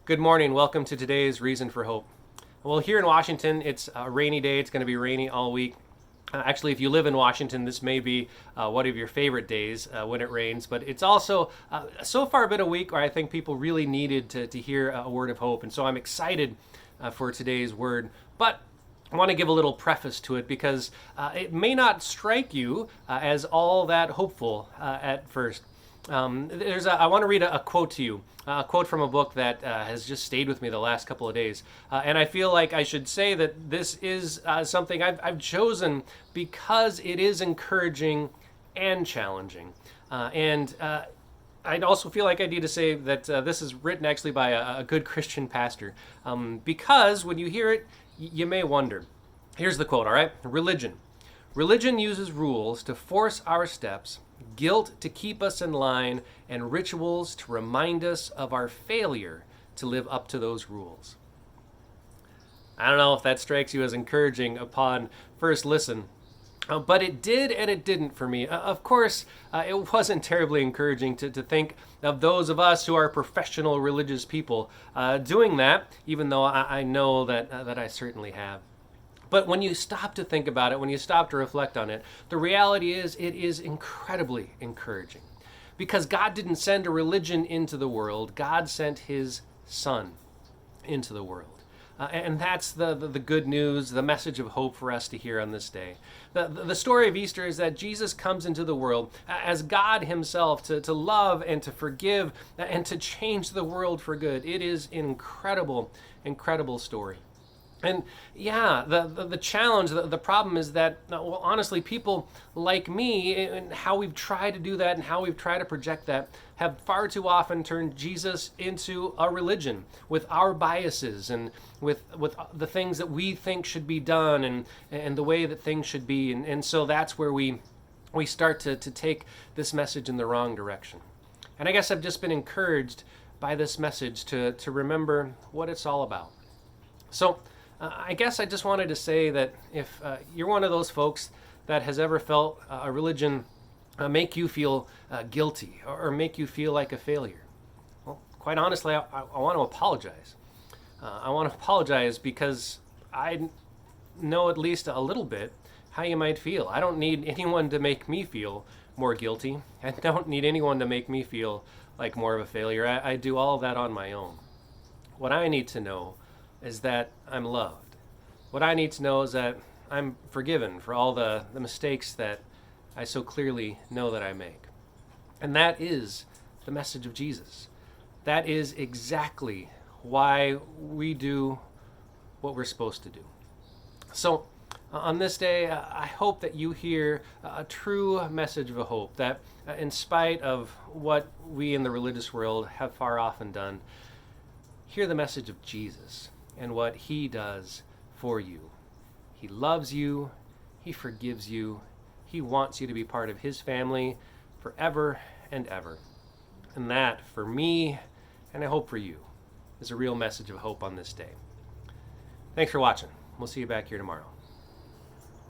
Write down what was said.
Good morning. Welcome to today's Reason for Hope. Well, here in Washington, it's a rainy day. It's going to be rainy all week. Actually, if you live in Washington, this may be one of your favorite days when it rains. But it's also so far been a week where I think people really needed to hear a word of hope. And so I'm excited for today's word. But I want to give a little preface to it because it may not strike you as all that hopeful at first. I want to read a quote to you, a quote from a book that has just stayed with me the last couple of days. And I feel like I should say that this is something I've chosen because it is encouraging and challenging. And I'd also feel like I need to say that this is written actually by a good Christian pastor. Because when you hear it, you may wonder. Here's the quote, all right? Religion. Religion uses rules to force our steps, guilt to keep us in line, and rituals to remind us of our failure to live up to those rules. I don't know if that strikes you as encouraging upon first listen, but it did and it didn't for me. Of course, it wasn't terribly encouraging to think of those of us who are professional religious people doing that, even though I know that I certainly have. But when you stop to think about it, when you stop to reflect on it, the reality is it is incredibly encouraging. Because God didn't send a religion into the world, God sent his Son into the world. And that's the good news, the message of hope for us to hear on this day. The story of Easter is that Jesus comes into the world as God himself to love and to forgive and to change the world for good. It is an incredible, incredible story. And yeah, the challenge, the problem is that, well, honestly, people like me and how we've tried to do that and how we've tried to project that have far too often turned Jesus into a religion with our biases and with the things that we think should be done and the way that things should be. And so that's where we start to take this message in the wrong direction. And I guess I've just been encouraged by this message to remember what it's all about. So, I guess I just wanted to say that if you're one of those folks that has ever felt a religion make you feel guilty or make you feel like a failure, well, quite honestly, I want to apologize. I want to apologize because I know at least a little bit how you might feel. I don't need anyone to make me feel more guilty. I don't need anyone to make me feel like more of a failure. I do all of that on my own. What I need to know is that I'm loved. What I need to know is that I'm forgiven for all the mistakes that I so clearly know that I make. And that is the message of Jesus. That is exactly why we do what we're supposed to do. So, on this day, I hope that you hear a true message of hope that, in spite of what we in the religious world have far often done, hear the message of Jesus and what he does for you. He loves you. He forgives you. He wants you to be part of his family forever and ever. And that, for me, and I hope for you, is a real message of hope on this day. Thanks for watching. We'll see you back here tomorrow.